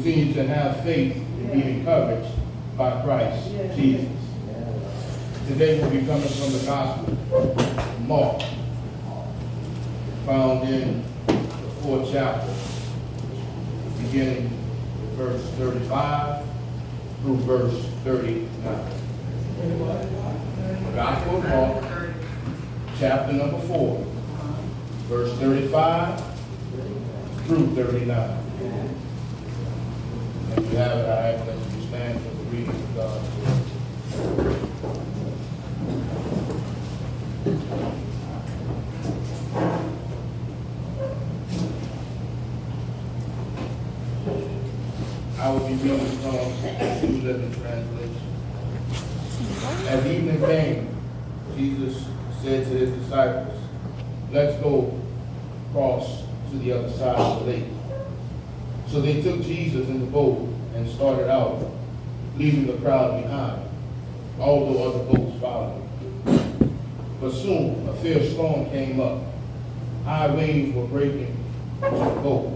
continue to have faith and be encouraged by Christ Jesus. Today we'll be coming from the Gospel of Mark, found in the 4th chapter, beginning with verse 35 through verse 39. Gospel of Mark, chapter number 4, verse 35 through 39. If you have it, I ask that you stand for the reading of God's word. I will be reading from the New Living Translation. As evening came, Jesus said to his disciples, "Let's go across to the other side of the lake." So they took Jesus in the boat and started out, leaving the crowd behind, although other boats followed. But soon a fierce storm came up. High waves were breaking into the boat,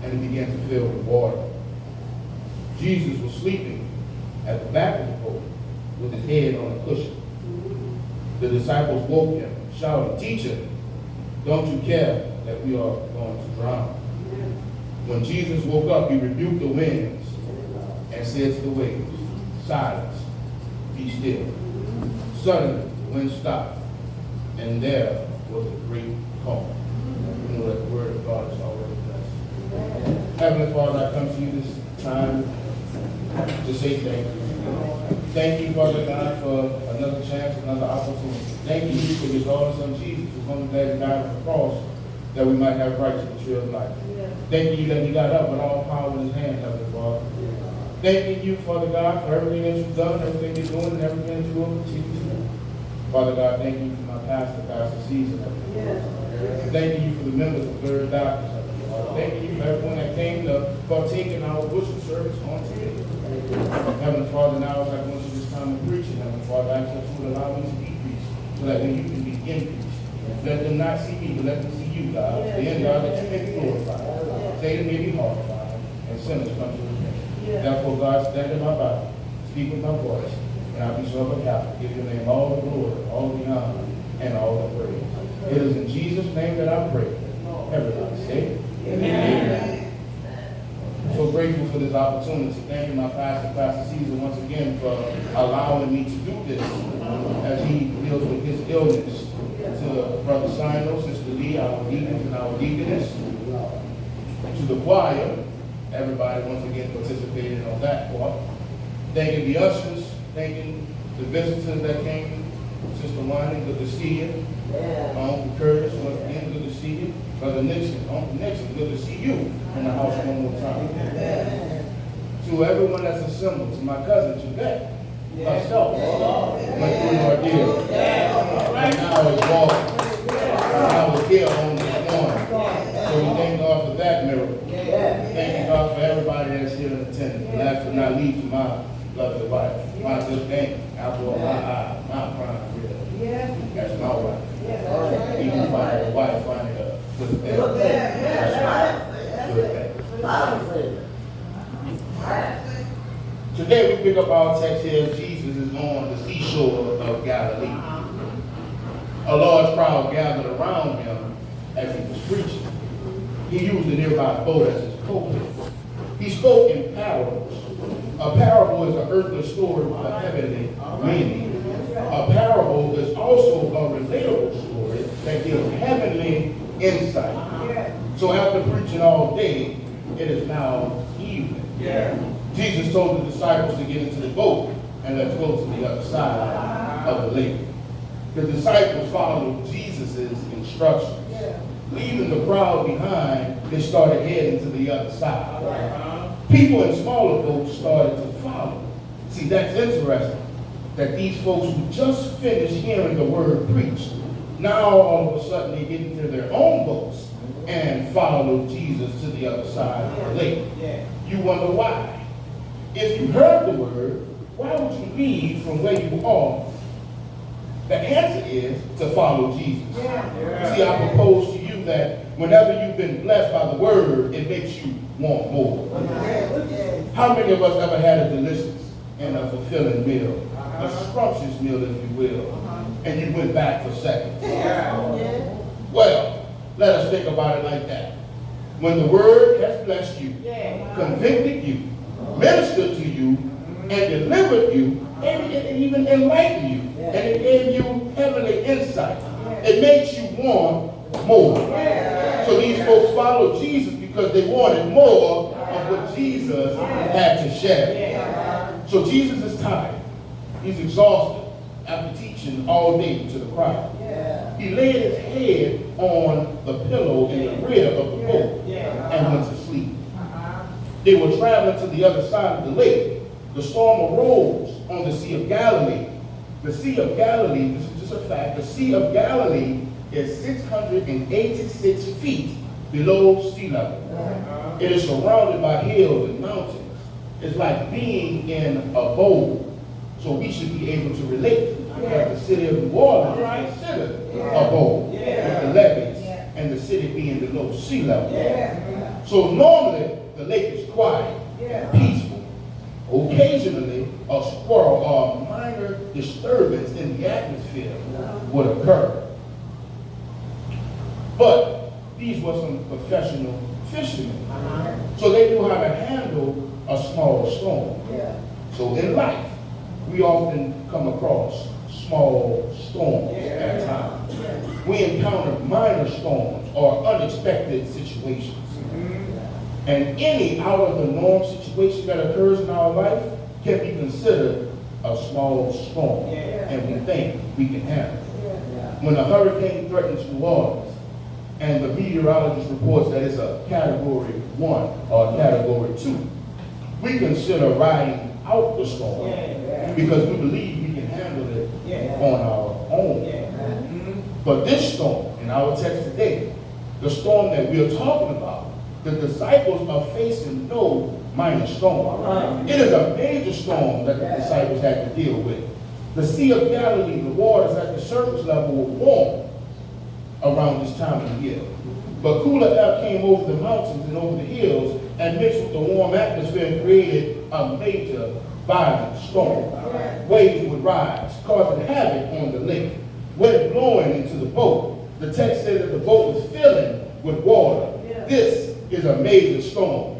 and it began to fill with water. Jesus was sleeping at the back of the boat with his head on a cushion. The disciples woke him, shouting, "Teacher, don't you care that we are going to drown?" When Jesus woke up, he rebuked the winds and said to the waves, "Silence, be still." Suddenly, the wind stopped, and there was a great calm. You know that the word of God is already blessed. Heavenly Father, I come to you this time to say thank you. Thank you, Father God, for another chance, another opportunity. Thank you for your daughter, son Jesus, who comes back and died on the cross that we might have right to the tree of life. Thank you that he got up with all power in his hand, Heavenly Father. Thanking you, Father God, for everything that you've done, everything you're doing, and everything that you will continue to do. Father God, thank you for my pastor, Pastor Caesar, Heavenly Father. Thank you for the members of Third Baptist, Heavenly Father. Thank you for everyone that came to partake in our worship service on today. Heavenly Father, now as I go into this time of preaching, Heavenly Father, I ask that you would allow me to decrease so that when you can be increased. Let them not see me, but let them see you, God. The end, God, that you may be glorified. Satan may be horrified, and sinners come to repent. Therefore, God, stand in my body, speak with my voice, and I'll be so careful. Give your name all the glory, all the honor, and all the praise. It is in Jesus' name that I pray. Everybody say amen. So grateful for this opportunity. Thanking my pastor, Pastor Caesar, once again for allowing me to do this as he deals with his illness. To Brother Sino, Sister Lee, our deacons and our deaconess, to the choir, everybody once again participated on that part. Thanking the ushers, thanking the visitors that came. Sister Winding, good to see you. Uncle Curtis, once again, good to see you. Brother Nixon, Uncle Nixon, good to see you in the house one more time. To everyone that's assembled, to my cousin Jeanette, myself, went through an ordeal. And now it's walking. I was here on this morning. So we thank God for that miracle. Thank you, God, for everybody that's here in attendance. And last but not least, to my lovely wife, my good name, apple of my eye, my prime rib. That's my wife. Even find a wife, finding a good thing. That's right. Good thing. Today we pick up our text here. Jesus is on the seashore of Galilee. A large crowd gathered around him as he was preaching. He used a nearby boat as his pulpit. He spoke in parables. A parable is an earthly story with a heavenly meaning. A parable is also a relatable story that gives heavenly insight. So after preaching all day, it is now evening. Jesus told the disciples to get into the boat and let's go to the other side of the lake. The disciples followed Jesus' instructions. Leaving the crowd behind, they started heading to the other side. People in smaller boats started to follow. See, that's interesting, that these folks who just finished hearing the word preached, now all of a sudden they get into their own boats and follow Jesus to the other side of the lake. You wonder why. If you heard the word, why would you leave from where you are? The answer is to follow Jesus. See, I propose to you that Whenever you've been blessed by the word, it makes you want more. How many of us ever had a delicious and a fulfilling meal? A scrumptious meal, if you will, and you went back for seconds? Well, let us think about it like that. When the word has blessed you, convicted you, ministered to you, and delivered you, and it even enlightened you, and it gave you heavenly insight, it makes you want more. So these folks followed Jesus because they wanted more of what Jesus had to share. So Jesus is tired. He's exhausted after teaching all day to the crowd. He laid his head on the pillow in the rear of the boat and went to sleep. They were traveling to the other side of the lake. The storm arose on the Sea of Galilee. The Sea of Galilee, this is just a fact, the Sea of Galilee is 686 feet below sea level. It is surrounded by hills and mountains. It's like being in a bowl. So we should be able to relate, because the city of New Orleans is considered a bowl, with the levees and the city being below sea level. So normally the lake is quiet and peaceful. Occasionally a squirrel or a minor disturbance in the atmosphere would occur. But these were some professional fishermen. So they knew how to handle a small storm. So in life, we often come across small storms at times. We encounter minor storms or unexpected situations. And any out-of-the-norm situation that occurs in our life can be considered a small storm, and we think we can handle it. When a hurricane threatens New Orleans, and the meteorologist reports that it's a Category 1 or a Category 2, we consider riding out the storm because we believe we can handle it on our own. But this storm, in our text today, the storm that we are talking about, the disciples are facing no minor storm. It is a major storm that the disciples had to deal with. The Sea of Galilee, the waters at the surface level were warm around this time of the year. But cooler air came over the mountains and over the hills and mixed with the warm atmosphere and created a major violent storm. Waves would rise, causing havoc on the lake. Wind blowing into the boat. The text said that the boat was filling with water. This is a major storm.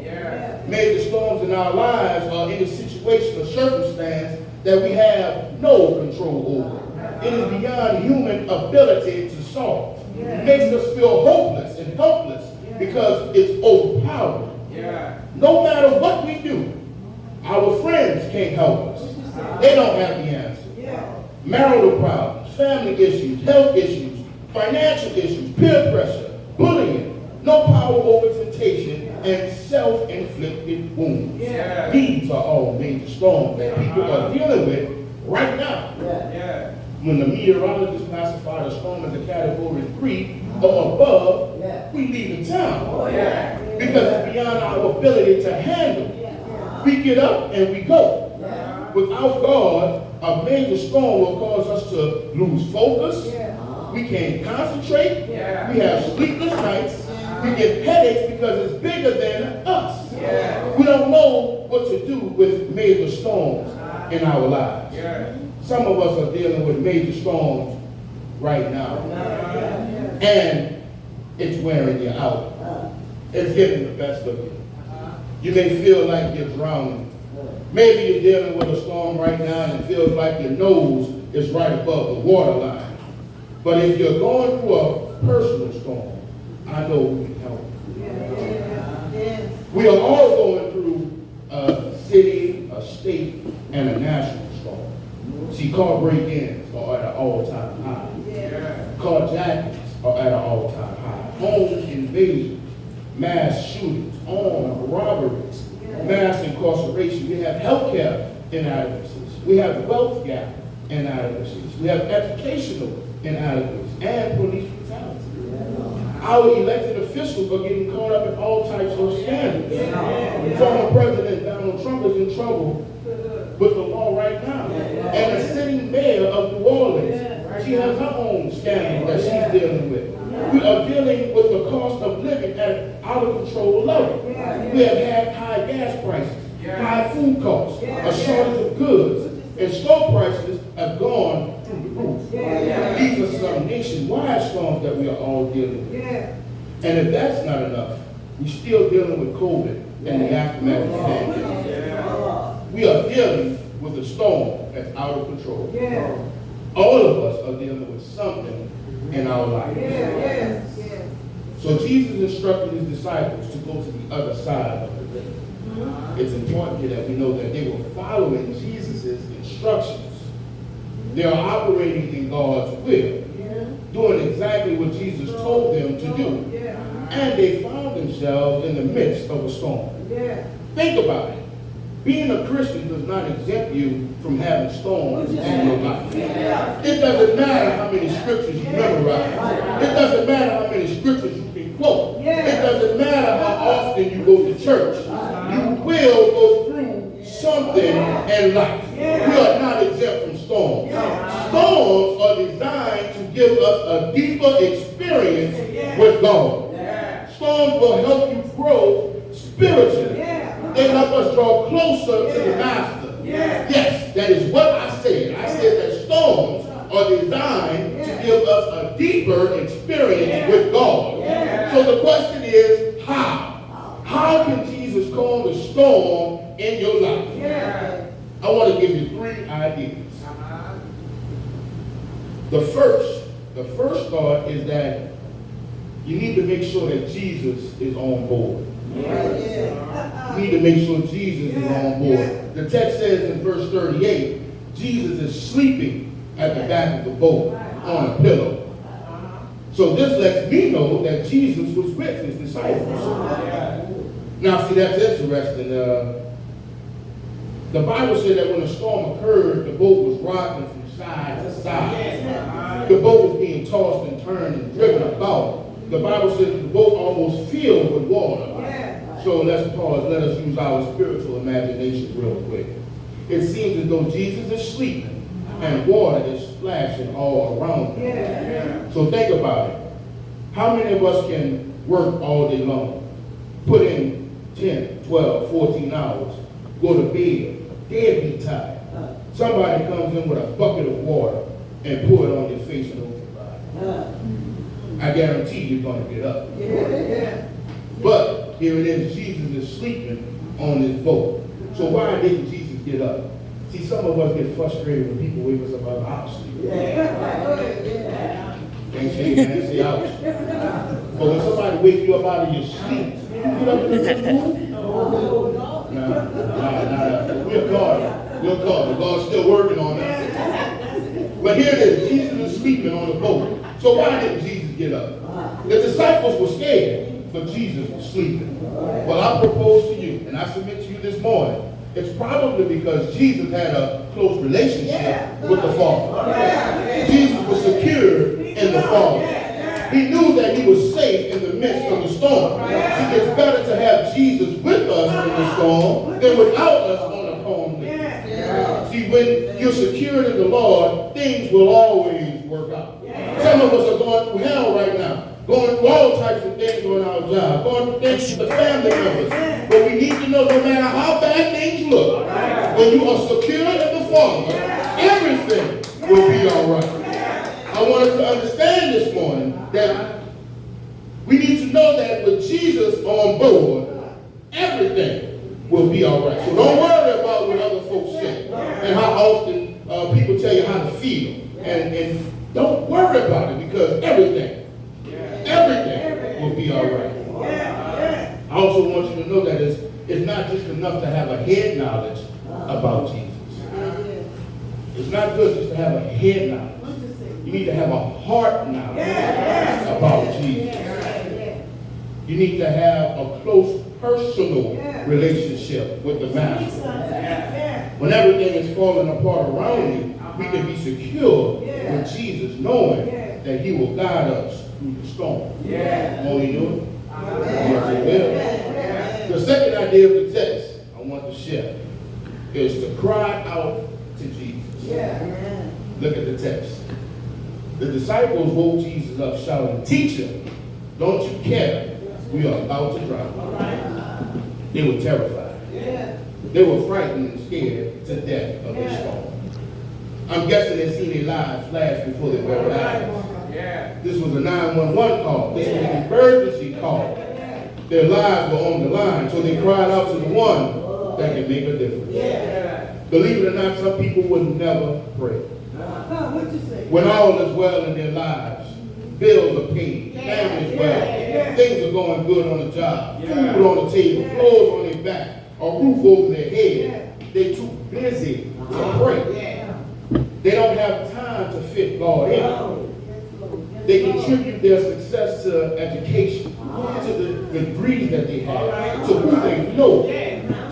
Major storms in our lives are in a situation or circumstance that we have no control over. It is beyond human ability to solve. It makes us feel hopeless and helpless because it's overpowering. No matter what we do, our friends can't help us. They don't have the answer. Marital problems, family issues, health issues, financial issues, peer pressure, bullying, no power over temptation, and self-inflicted wounds. These are all major storms that people are dealing with right now. When the meteorologists classify a storm as a Category 3 or above, we leave the town because it's beyond our ability to handle. We get up and we go. Without God, a major storm will cause us to lose focus. We can't concentrate. We have sleepless nights. We get headaches because it's bigger than us. We don't know what to do with major storms in our lives. Some of us are dealing with major storms right now. And it's wearing you out. It's getting the best of you. You may feel like you're drowning. Maybe you're dealing with a storm right now and it feels like your nose is right above the waterline. But if you're going through a personal storm, I know we can help you. We are all going through a city, a state, and a national storm. See, car break-ins are at an all-time high. Carjackings are at an all-time high. Home invasions, mass shootings, armed robberies, mass incarceration. We have healthcare inadequacies. We have wealth gap inadequacies. We have educational inadequacies and police brutality. Our elected officials are getting caught up in all types of scandals. Former President Donald Trump is in trouble with the law right now. And the sitting mayor of New Orleans, she has her own scandal that she's dealing with. We are dealing with the cost of living at an out of control level. We have had high gas prices, high food costs, a shortage of goods, and store prices have gone through the roof. These are some nationwide storms that we are all dealing with. And if that's not enough, we're still dealing with COVID and the aftermath of the pandemic. We are dealing with a storm that's out of control. All of us are dealing with something in our lives. So Jesus instructed his disciples to go to the other side of the river. It's important here that we know that they were following Jesus' instructions. They are operating in God's will, doing exactly what Jesus told them to do. And they found themselves in the midst of a storm. Think about it. Being a Christian does not exempt you from having storms in your life. It doesn't matter how many scriptures you memorize. It doesn't matter how many scriptures you can quote. It doesn't matter how often you go to church. You will go through something in life. We are not exempt from storms. Storms are designed to give us a deeper experience with God. Storms will help you grow spiritually. They help us draw closer to the Master. Yes, that is what I said. I said that storms are designed to give us a deeper experience with God. So the question is, how? How can Jesus calm the storm in your life? I want to give you 3 ideas. The first thought is that you need to make sure that Jesus is on board. You need to make sure Jesus is on board. The text says in verse 38, Jesus is sleeping at the back of the boat on a pillow. So this lets me know that Jesus was with his disciples. Now see, that's interesting. The Bible said that when a storm occurred, the boat was rocking from side to side. The boat was being tossed and turned and driven about. The Bible says the boat almost filled with water. So let's pause. Let us use our spiritual imagination real quick. It seems as though Jesus is sleeping and water is splashing all around him. So think about it. How many of us can work all day long, put in 10, 12, 14 hours, go to bed, dead be tired. Somebody comes in with a bucket of water and pour it on your face and over your body. I guarantee you're going to get up. But here it is, Jesus is sleeping on this boat. So why didn't Jesus get up? See, some of us get frustrated when people wake us up out of our sleep. Can't say amen, say ouch. But when somebody wakes you up out of your sleep, you get up in the morning? Nah. We'll call it. God's still working on us. But here it is, Jesus is sleeping on the boat. So why didn't Jesus get up? The disciples were scared, but Jesus was sleeping. Well, I propose to you, and I submit to you this morning, it's probably because Jesus had a close relationship with the Father. Jesus was secure in the Father. He knew that he was safe in the midst of the storm. See, it's better to have Jesus with us in the storm than without us on a calm day. See, when you're secured in the Lord, things will always work out. Some of us are going through hell right now. Going through all types of things on our job, going through things with the family members. But we need to know no matter how bad things look, when you are secure in the Father, everything will be all right. I want us to understand this morning that we need to know that with Jesus on board, everything will be all right. So don't worry about what other folks say and how often people tell you how to feel. And don't worry about it because everything will be all right. I also want you to know that it's not just enough to have a head knowledge about Jesus. It's not good just to have a head knowledge. You need to have a heart knowledge about Jesus. You need to have a close personal relationship with the Master. When everything is falling apart around you, we can be secure with Jesus, knowing that he will guide us through the storm. Won't he do it? Yes, he will. The second idea of the text I want to share is to cry out to Jesus. Look at the text. The disciples woke Jesus up shouting, "Teacher, don't you care? We are about to drown." They were terrified. They were frightened and scared to death of this storm. I'm guessing they'd seen their lives flash before their very eyes. This was a 911 call. This was an emergency call. Their lives were on the line, so they cried out to the one that can make a difference. Believe it or not, some people would never pray. When all is well in their lives, bills are paid, families well, things are going good on the job, food on the table, clothes on their back, a roof over their head, they're too busy to pray. They don't have time to fit God in. They contribute their success to education, to the degrees that they have, to who they know,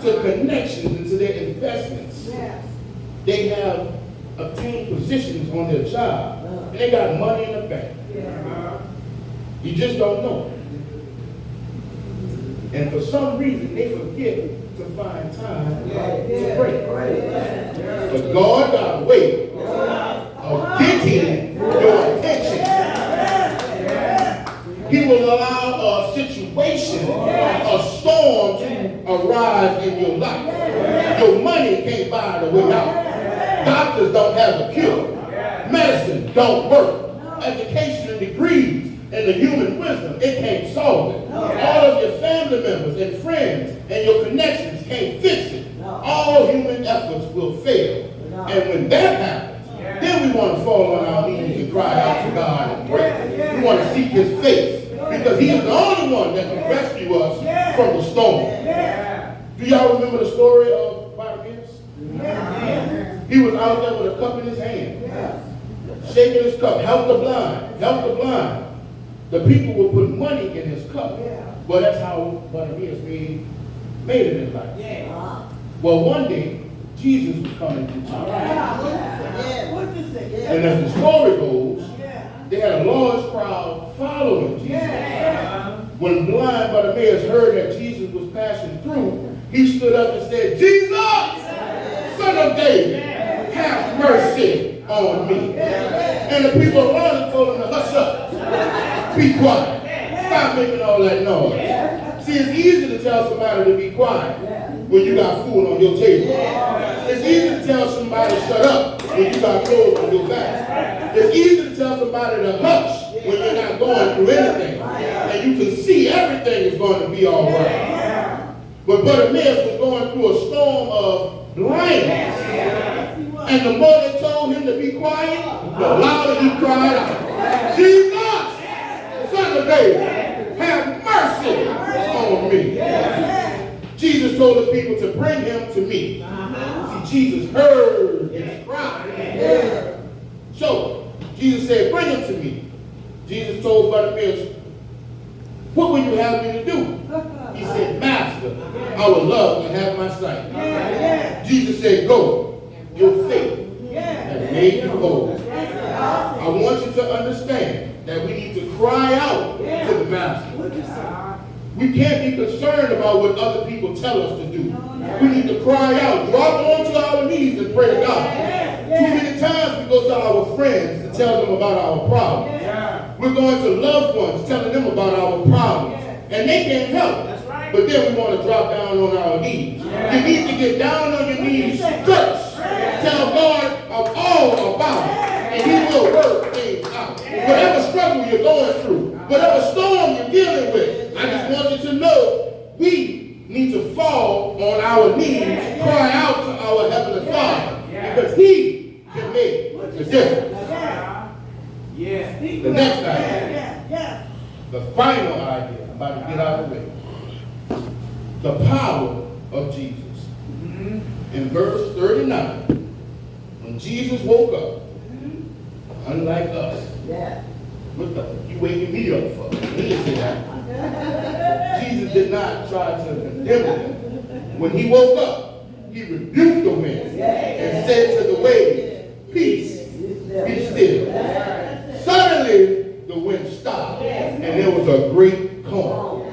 to connections, and to their investments. They have obtained positions on their job, and they got money in the bank. You just don't know. And for some reason, they forget to find time to pray. But God got a way of getting your attention. He will allow a situation, a storm to arise in your life. Your money can't buy the way out. Doctors don't have a cure. Medicine don't work. Education and degrees and the human wisdom, it can't solve it. All of your family members and friends and your connections can't fix it. All human efforts will fail. And when that happens, then we want to fall on our knees and cry out to God and pray. We want to seek his face because he is the only one that can rescue us from the storm. Do y'all remember the story of Bartimaeus? He was out there with a cup in his hand, shaking his cup, help the blind, help the blind. The people would put money in his cup. Well, that's how Bartimaeus made it in life. Well, one day, Jesus was coming through town. And as the story goes, they had a large crowd following Jesus. When blind Bartimaeus heard that Jesus was passing through, he stood up and said, "Jesus, Son of David, have mercy on me." And the people around him told him to hush up, be quiet, stop making all that noise. See, it's easy to tell somebody to be quiet when you got food on your table. It's easy to tell somebody to shut up when you got clothes on your back. It's easy to tell somebody to hush when you're not going through anything. And you can see everything is going to be all right. But Bartimaeus was going through a storm of blindness. And the more they told him to be quiet, the louder he cried out, "Jesus, Son of David, have mercy on me." Jesus told the people to bring him to me. See, Jesus heard his cry. So, Jesus said, "Bring him to me." Jesus told Bartimaeus, "What will you have me to do?" He said, "Master, I would love to have my sight." Jesus said, "Go. Your faith has made you whole." I want you to understand that we need to cry out to the Master. We can't be concerned about what other people tell us to do. We need to cry out, drop onto our knees and pray to God. Too many times we go to our friends to tell them about our problems. We're going to loved ones telling them about our problems. And they can't help. But then we want to drop down on our knees. You need to get down on your knees first. Tell God all about it. And he will work things out. Whatever struggle you're going through, whatever storm you're dealing with, I just want you to know we need to fall on our knees, cry out to our Heavenly Father, because he can make the difference. The next idea, the final idea, I'm about to get out of the way. The power of Jesus. In verse 39, when Jesus woke up, unlike us, what the you waking me up for? He didn't say that. Jesus did not try to condemn them. When he woke up, he rebuked the wind and said to the waves, "Peace, be still." Suddenly, the wind stopped, and there was a great calm.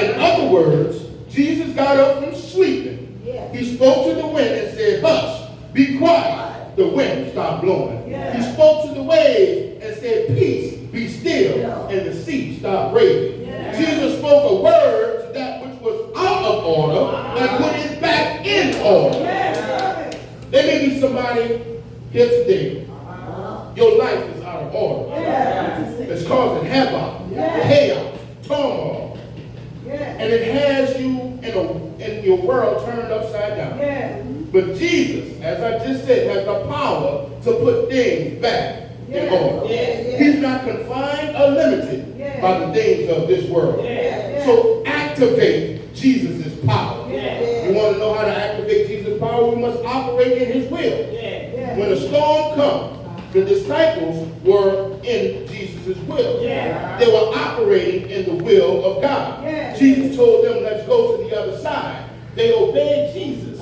In other words, Jesus got up from sleeping. He spoke to the wind and said, "Hush, be quiet." The wind stopped blowing. He spoke to the waves commanded and said, peace, be still, and the sea stopped raging. Jesus spoke a word to that which was out of order and put it back in order. There may be somebody here today. Your life is out of order. It's causing havoc, chaos, turmoil. And it has you in your world turned upside down. But Jesus, as I just said, has the power to put things back in order. He's not confined or limited by the things of this world. So activate Jesus' power. You want to know how to activate Jesus' power? We must operate in his will. When a storm comes, the disciples were in Jesus' will. They were operating in the will of God. Jesus told them, let's go to the other side. They obeyed Jesus,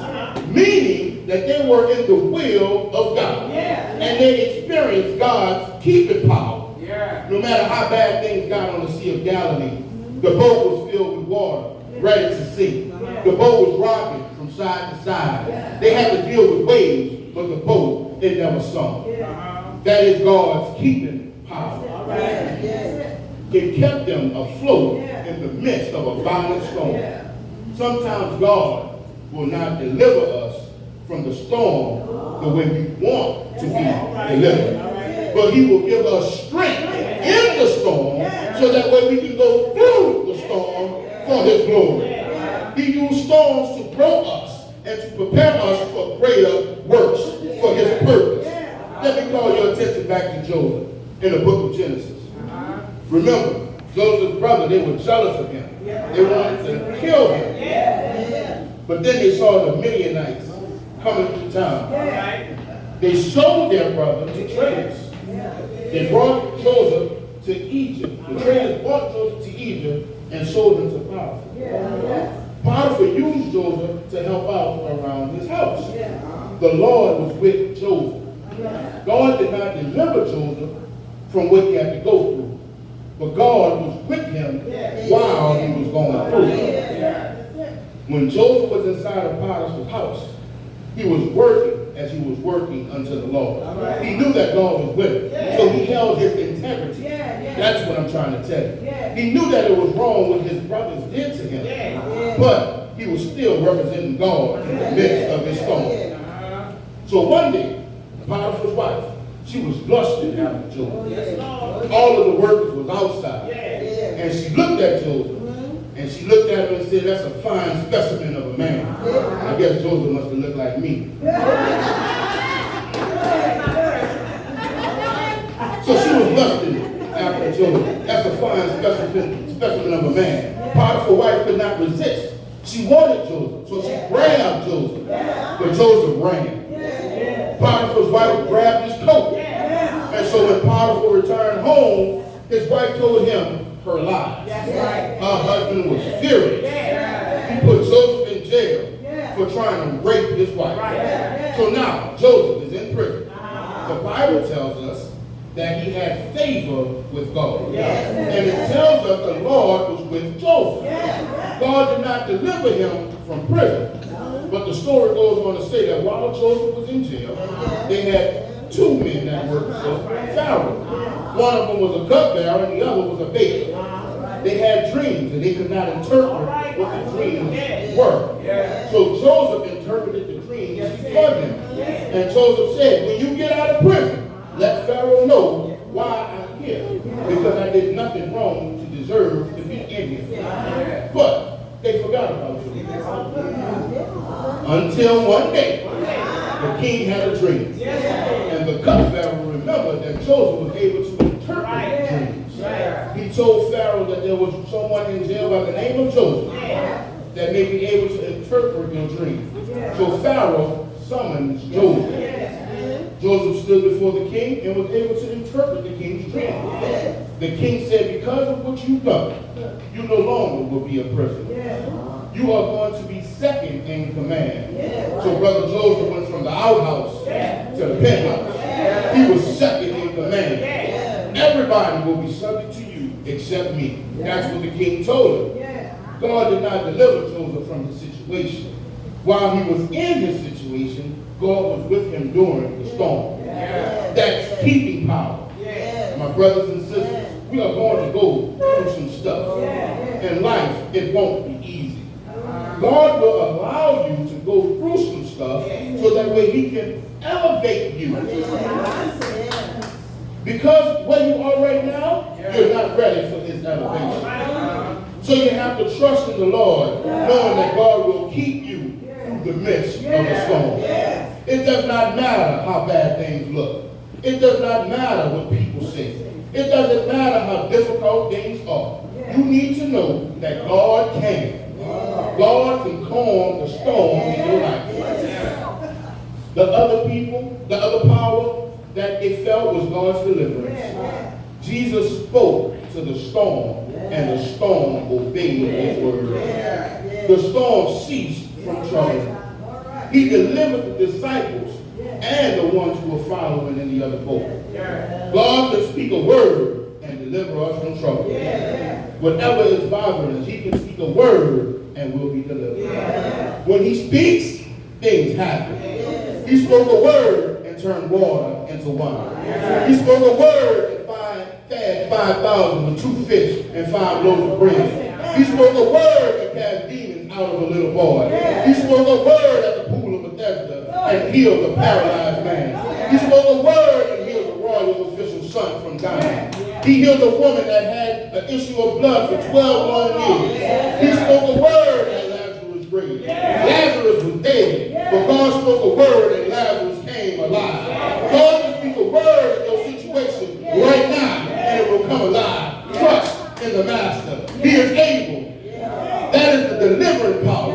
meaning that they were in the will of God. And they experienced God's keeping power. No matter how bad things got on the Sea of Galilee, the boat was filled with water, ready to sink. The boat was rocking from side to side. They had to deal with waves, but the boat, it never sunk. That is God's keeping power. It kept them afloat in the midst of a violent storm. Sometimes God will not deliver us from the storm the way we want to be delivered. But he will give us strength in the storm so that way we can go through the storm for his glory. He used storms to grow us and to prepare us for greater works for his purpose. Let me call your attention back to Joseph in the book of Genesis. Remember, Joseph's brother, they were jealous of him. They wanted to kill him. But then they saw the Midianites coming through town. They sold their brother to traders. They brought Joseph to Egypt. The traders brought Joseph to Egypt and sold him to Potiphar. Potiphar used Joseph to help out around his house. The Lord was with Joseph. God did not deliver Joseph from what he had to go through, but God was with him while he was going through. When Joseph was inside of Potiphar's house, he was working as he was working unto the Lord. He knew that God was with him, so he held his integrity. That's what I'm trying to tell you. He knew that it was wrong what his brothers did to him, but he was still representing God in the midst of his storm. So one day, Potiphar's wife, she was lusting after Joseph. All of the workers was outside. And she looked at Joseph. And she looked at him and said, that's a fine specimen of a man. I guess Joseph must have looked like me. So she was lusting after Joseph. That's a fine specimen of a man. Potiphar's wife could not resist. She wanted Joseph. So she grabbed Joseph. But Joseph ran. Potiphar's wife grabbed his coat. And so when Potiphar returned home, his wife told him her lies. Her husband was furious. He put Joseph in jail for trying to rape his wife. So now Joseph is in prison. The Bible tells us that he had favor with God. And it tells us the Lord was with Joseph. God did not deliver him from prison. But the story goes on to say that while Joseph was in jail, they had two men that worked for Pharaoh. One of them was a cupbearer and the other was a baker. They had dreams and they could not interpret what the dreams were. So Joseph interpreted the dreams for them. And Joseph said, when you get out of prison, let Pharaoh know why I'm here. Because I did nothing wrong to deserve to be in here. But they forgot about Joseph. Until one day, the king had a dream. And the cupbearer remembered that Joseph was able to interpret dreams. He told Pharaoh that there was someone in jail by the name of Joseph that may be able to interpret your dreams. So Pharaoh summoned Joseph. Joseph stood before the king and was able to interpret the king's dream. The king said, because of what you've done, you no longer will be a prisoner. You are going to be second in command. So Brother Joseph went from the outhouse to the penthouse. He was second in command. Everybody will be subject to you except me. That's what the king told him. God did not deliver Joseph from his situation. While he was in his situation, God was with him during the storm. That's keeping power. brothers and sisters, we are going to go through some stuff. In life, it won't be easy. God will allow you to go through some stuff so that way he can elevate you. Because where you are right now, you're not ready for his elevation. So you have to trust in the Lord, knowing that God will keep you through the midst of the storm. It does not matter how bad things look. It does not matter what people say. It doesn't matter how difficult things are. You need to know that God can. God can calm the storm in your life. The other people, the other power that they felt was God's deliverance. Jesus spoke to the storm, and the storm obeyed his word. The storm ceased from trouble. He delivered the disciples and the ones who were following in the other boat. God can speak a word and deliver us from trouble. Whatever is bothering us, he can speak a word and we'll be delivered. When he speaks, things happen. He spoke a word and turned water into wine. He spoke a word and fed 5,000 with 2 fish and 5 loaves of bread. He spoke a word and cast demons out of a little boy. He spoke a word at the pool of Bethesda and healed the paralyzed man. He spoke a word and healed the royal official's son from dying. He healed a woman that had an issue of blood for 12 long years. He spoke a word and Lazarus was raised. Lazarus was dead, but God spoke a word and Lazarus came alive. God can speak a word in your situation right now and it will come alive. Trust in the Master. He is able. That is the delivering power.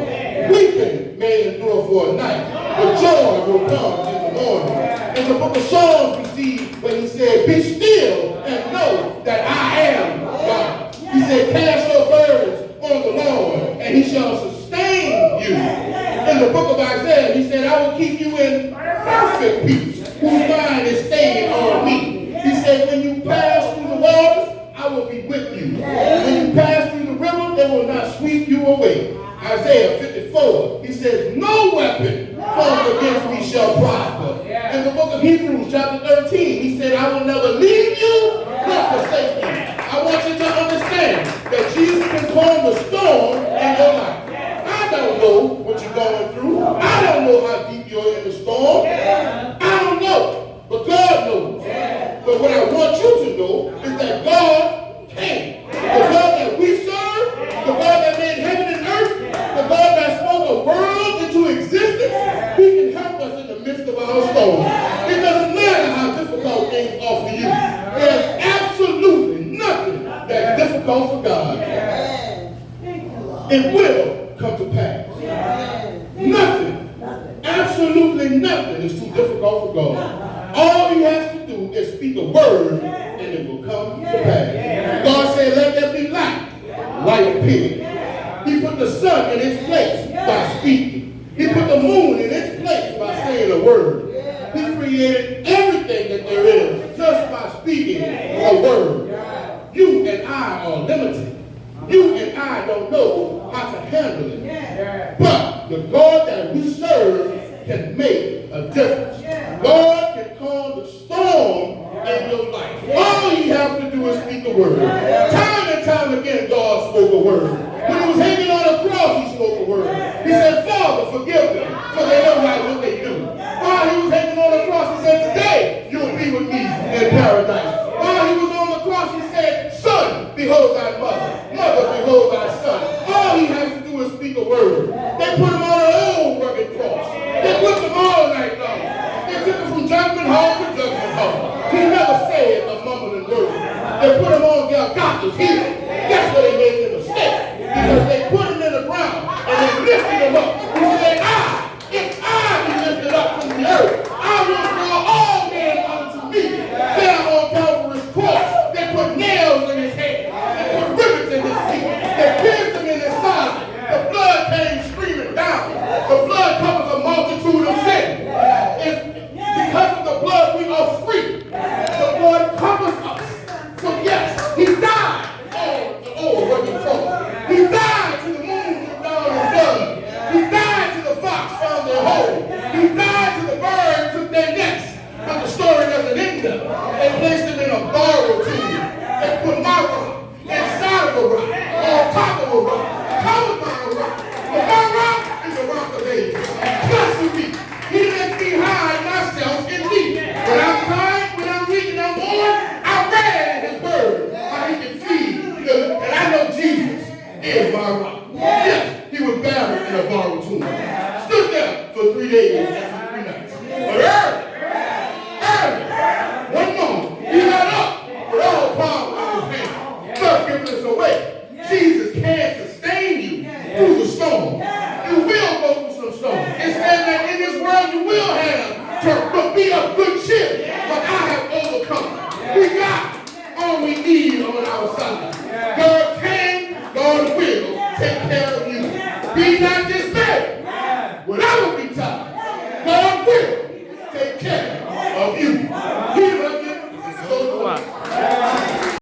Weeping may endure for a night, but joy will come in the morning. In the book of Psalms we see when he said, be still and know that I am God. He said, cast your burdens on the Lord and he shall sustain you. In the book of Isaiah he said, I will keep you in perfect peace, whose mind is stayed on me. He said, when you pass through the waters, I will be with you. When you pass through the river, they will not sweep you away. Isaiah 54, he says, no weapon formed against me shall prosper. In the book of Hebrews, chapter 13, he said, I will never leave you nor forsake you. I want you to understand that Jesus can calm the storm in your life. I don't know what you're going through. I don't know how deep you're in the storm. I don't know, but God knows. But what I want you to know is that God can. The God that we serve, the God that made heaven and earth, the God that spoke a world into existence, he can help us in the midst of our storm. It doesn't matter how difficult things are for you. There's absolutely nothing that's difficult for God. It will come to pass. Nothing, absolutely nothing is too difficult for God. All he has to do is speak a word and it will come to pass. God said, let there be light. Light appeared. He put the sun in its place by speaking. He put the moon in its place by saying a word. He created everything that there is just by speaking a word. You and I are limited. You and I don't know how to handle it. But the God that we serve can make a difference. God can calm the storm in your life. All you have to do is speak a word. Time and time again, God spoke a word. When he was hanging on the cross, he spoke a word. He said, Father, forgive them, for they know not what they do. While he was hanging on the cross, he said, today you'll be with me in paradise. While he was on the cross, he said, son, behold thy mother. Mother, behold thy son. All he has to do is speak a word. They put him on an old rugged cross. They whipped him all night long. They took him from judgment hall to judgment hall. He never said a mumbling word. They put him on Golgotha's heel. That's where they made the mistake. Because they put him in the ground and they lifted him up. He said, if I be lifted up from the earth, I will draw all men unto me. There on Calvary's cross, they put nails in his head. They put rivets in his feet. They pierced him in his side. The blood came streaming down. The blood covers a multitude of sins. Because of the blood, we are free. The blood covers us. So yes, he died on Yes, he was buried in a borrowed tomb. Stood there for 3 days and 3 nights. But early, one moment, he got up with all power in his hand. First giving us away. Jesus cancels